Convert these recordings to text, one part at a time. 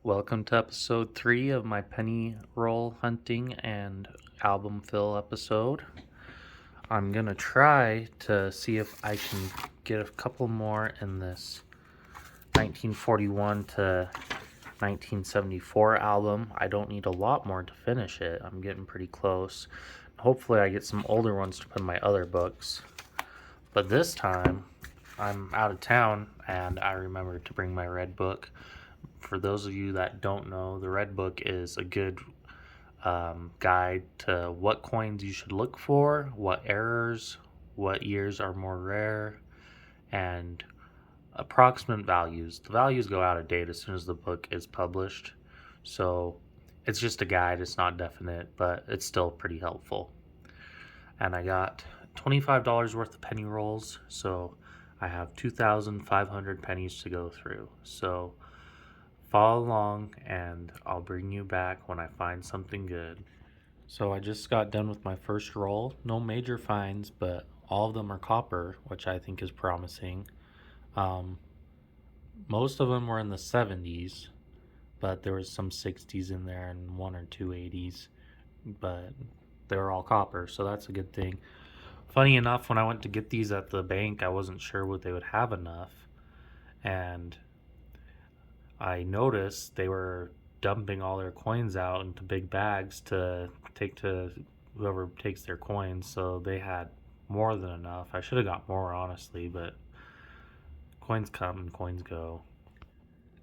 Welcome to episode 3 of my penny roll hunting and album fill episode. I'm gonna try to see if I can get a couple more in this 1941 to 1974 album. I don't need a lot more to finish it. I'm getting pretty close. Hopefully I get some older ones to put in my other books. But this time, I'm out of town and I remembered to bring my red book. For those of you that don't know, the red book is a good guide to what coins you should look for, what errors, what years are more rare, and approximate values. The values go out of date as soon as the book is published, so it's just a guide, it's not definite, but it's still pretty helpful. And I got $25 worth of penny rolls, so I have 2,500 pennies to go through. So follow along and I'll bring you back when I find something good. So I just got done with my first roll. No major finds, but all of them are copper, which I think is promising. Um, Most of them were in the 70s, but there was some 60s in there and one or two 80s, but they were all copper, so that's a good thing. Funny enough, when I went to get these at the bank, I wasn't sure what they would have enough, and I noticed they were dumping all their coins out into big bags to take to whoever takes their coins, so they had more than enough. I should have got more, honestly, but coins come and coins go.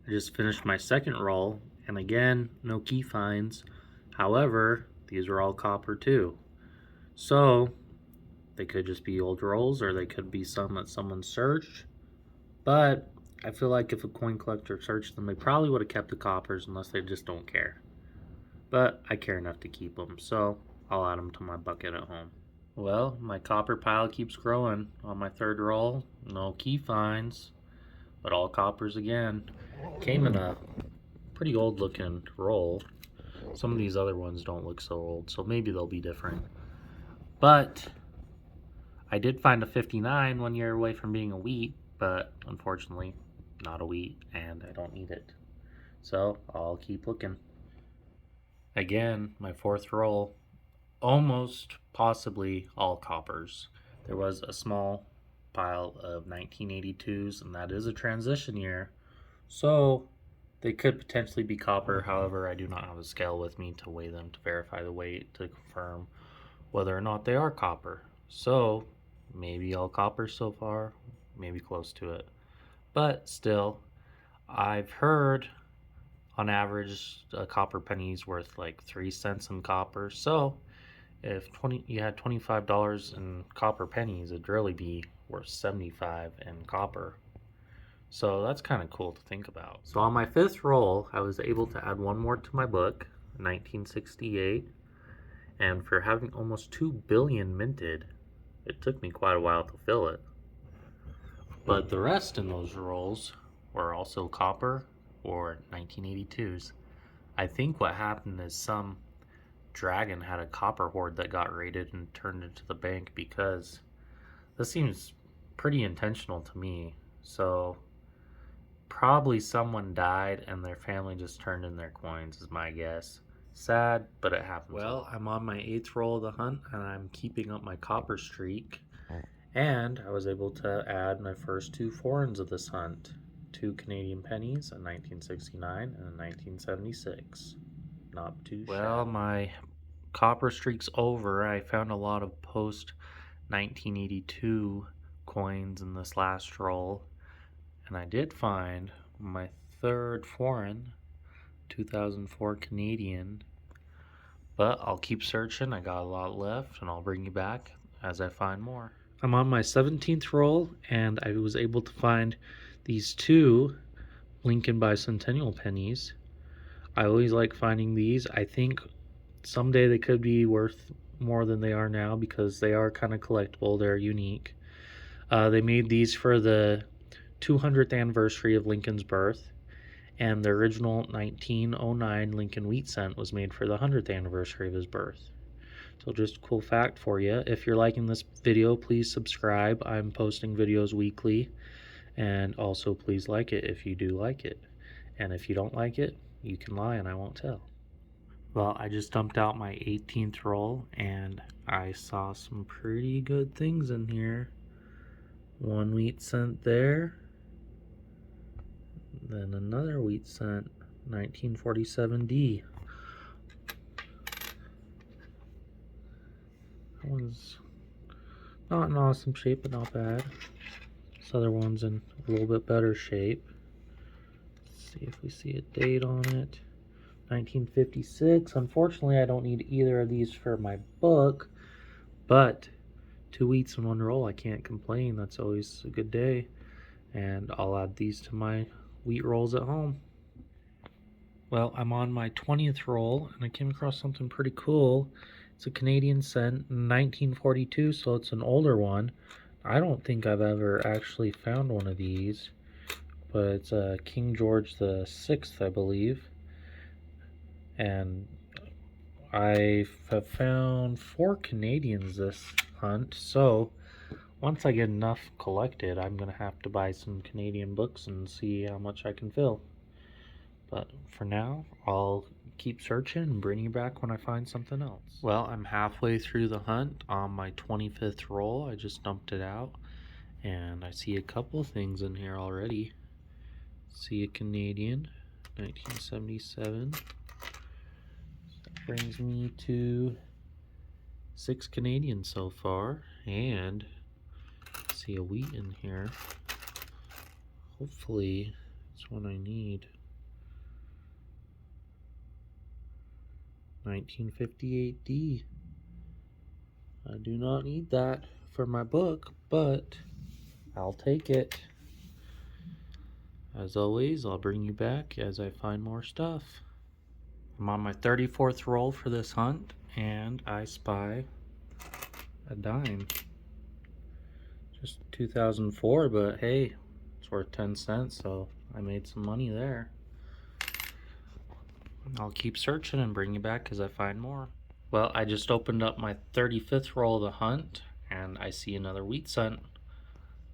I just finished my second roll, and again, no key finds. However, these are all copper too. So, they could just be old rolls, or they could be some that someone searched. But I feel like if a coin collector searched them, they probably would have kept the coppers unless they just don't care. But I care enough to keep them, so I'll add them to my bucket at home. Well, my copper pile keeps growing. On my third roll, no key finds, but all coppers again. Came in a pretty old looking roll. Some of these other ones don't look so old, so maybe they'll be different. But I did find a 59 1 year away from being a wheat, but unfortunately, not a wheat, and I don't need it. So I'll keep looking. Again, my fourth roll, almost possibly all coppers. There was a small pile of 1982s, and that is a transition year. So they could potentially be copper. However, I do not have a scale with me to weigh them to verify the weight to confirm whether or not they are copper. So maybe all copper so far, maybe close to it. But still, I've heard on average a copper penny is worth like 3 cents in copper. So if you had $25 in copper pennies, it'd really be worth 75 in copper. So that's kind of cool to think about. So on my fifth roll, I was able to add one more to my book, 1968, and for having almost 2 billion minted, it took me quite a while to fill it. But the rest in those rolls were also copper or 1982s. I think what happened is some dragon had a copper hoard that got raided and turned into the bank, because this seems pretty intentional to me. So probably someone died and their family just turned in their coins, is my guess. Sad, but it happens. Well, I'm on my eighth roll of the hunt and I'm keeping up my copper streak. And I was able to add my first two foreigns of this hunt, 2 Canadian pennies, a 1969 and a 1976. Not too shabby. Well, my copper streak's over. I found a lot of post 1982 coins in this last roll, and I did find my third foreign, 2004 Canadian, but I'll keep searching. I got a lot left, and I'll bring you back as I find more. I'm on my 17th roll, and I was able to find these 2 Lincoln Bicentennial pennies. I always like finding these. I think someday they could be worth more than they are now, because they are kind of collectible. They're unique. They made these for the 200th anniversary of Lincoln's birth, and the original 1909 Lincoln wheat cent was made for the 100th anniversary of his birth. So just a cool fact for you. If you're liking this video, please subscribe. I'm posting videos weekly, and also please like it if you do like it. And if you don't like it, you can lie and I won't tell. Well, I just dumped out my 18th roll and I saw some pretty good things in here. 1 wheat cent there. Then another wheat cent, 1947D. That one's not in awesome shape, but not bad. This other one's in a little bit better shape. Let's see if we see a date on it. 1956. Unfortunately, I don't need either of these for my book, but 2 wheats in 1 roll, I can't complain. That's always a good day. And I'll add these to my wheat rolls at home. Well, I'm on my 20th roll and I came across something pretty cool. It's a Canadian cent, 1942, so it's an older one. I don't think I've ever actually found one of these, but it's a King George VI, I believe. And I have found 4 Canadians this hunt, so once I get enough collected, I'm going to have to buy some Canadian books and see how much I can fill. But for now, I'll keep searching and bring you back when I find something else. Well, I'm halfway through the hunt on my 25th roll. I just dumped it out and I see a couple things in here already. See a Canadian, 1977. That brings me to 6 Canadians so far, and see a wheat in here. Hopefully it's one I need. 1958D. I do not need that for my book, but I'll take it. As always, I'll bring you back as I find more stuff. I'm on my 34th roll for this hunt, and I spy a dime. Just 2004, but hey, it's worth 10 cents, so I made some money there. I'll keep searching and bring you back as I find more. Well, I just opened up my 35th roll of the hunt, and I see another wheat cent.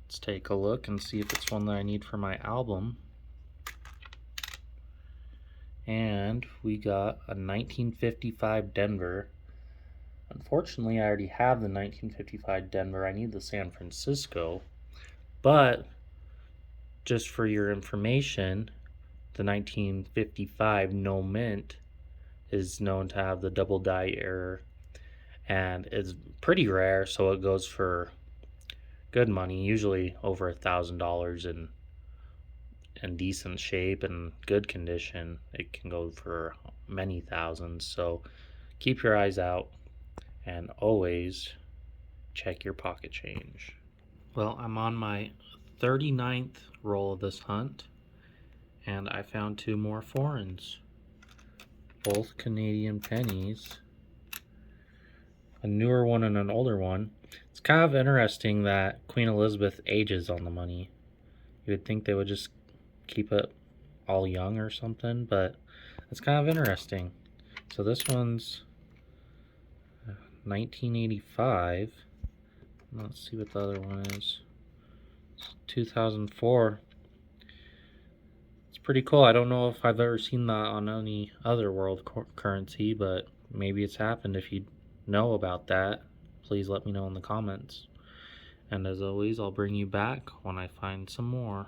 Let's take a look and see if it's one that I need for my album. And we got a 1955 Denver. Unfortunately, I already have the 1955 Denver. I need the San Francisco. But just for your information, the 1955 no mint is known to have the double die error, and it's pretty rare, so it goes for good money, usually over $1,000 in decent shape and good condition. It can go for many thousands, so keep your eyes out and always check your pocket change. Well, I'm on my 39th roll of this hunt, and I found 2 more foreigns, both Canadian pennies, a newer one and an older one. It's kind of interesting that Queen Elizabeth ages on the money. You would think they would just keep it all young or something, but it's kind of interesting. So this one's 1985. Let's see what the other one is. It's 2004. It's pretty cool. I don't know if I've ever seen that on any other world currency, but maybe it's happened. If you know about that, please let me know in the comments. And as always, I'll bring you back when I find some more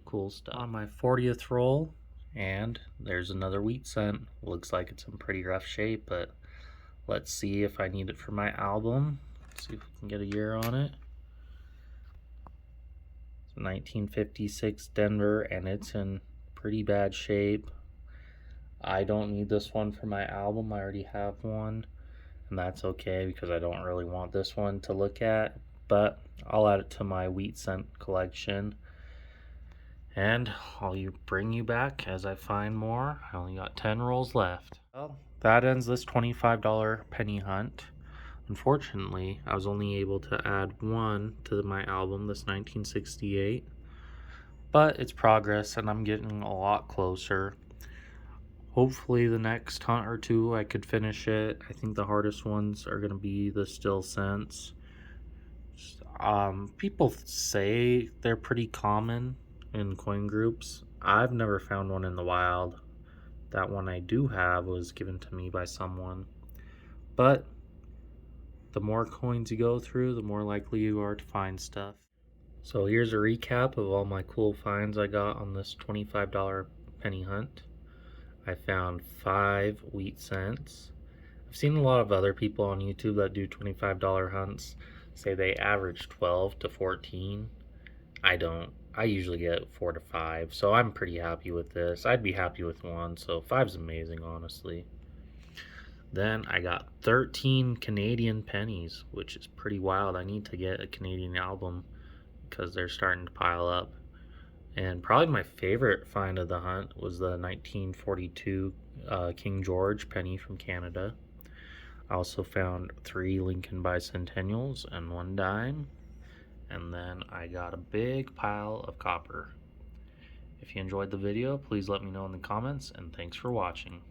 cool stuff. On my 40th roll, and there's another wheat cent. Looks like it's in pretty rough shape, but let's see if I need it for my album. Let's see if we can get a year on it. It's 1956 Denver, and it's in pretty bad shape. I don't need this one for my album. I already have one, and that's okay because I don't really want this one to look at, but I'll add it to my wheat cent collection, and I'll bring you back as I find more. I only got 10 rolls left. Well, that ends this $25 penny hunt. Unfortunately, I was only able to add 1 to my album, this 1968, but it's progress and I'm getting a lot closer. Hopefully the next hunt or 2 I could finish it. I think the hardest ones are going to be the still cents. People say they're pretty common in coin groups. I've never found one in the wild. That one I do have was given to me by someone. But the more coins you go through, the more likely you are to find stuff. So here's a recap of all my cool finds I got on this $25 penny hunt. I found 5 wheat cents. I've seen a lot of other people on YouTube that do $25 hunts say they average 12 to 14. I don't. I usually get 4 to 5, so I'm pretty happy with this. I'd be happy with 1, so 5's amazing, honestly. Then I got 13 Canadian pennies, which is pretty wild. I need to get a Canadian album because they're starting to pile up. And probably my favorite find of the hunt was the 1942 King George penny from Canada. I also found 3 Lincoln Bicentennials and 1 dime. And then I got a big pile of copper. If you enjoyed the video, please let me know in the comments, and thanks for watching.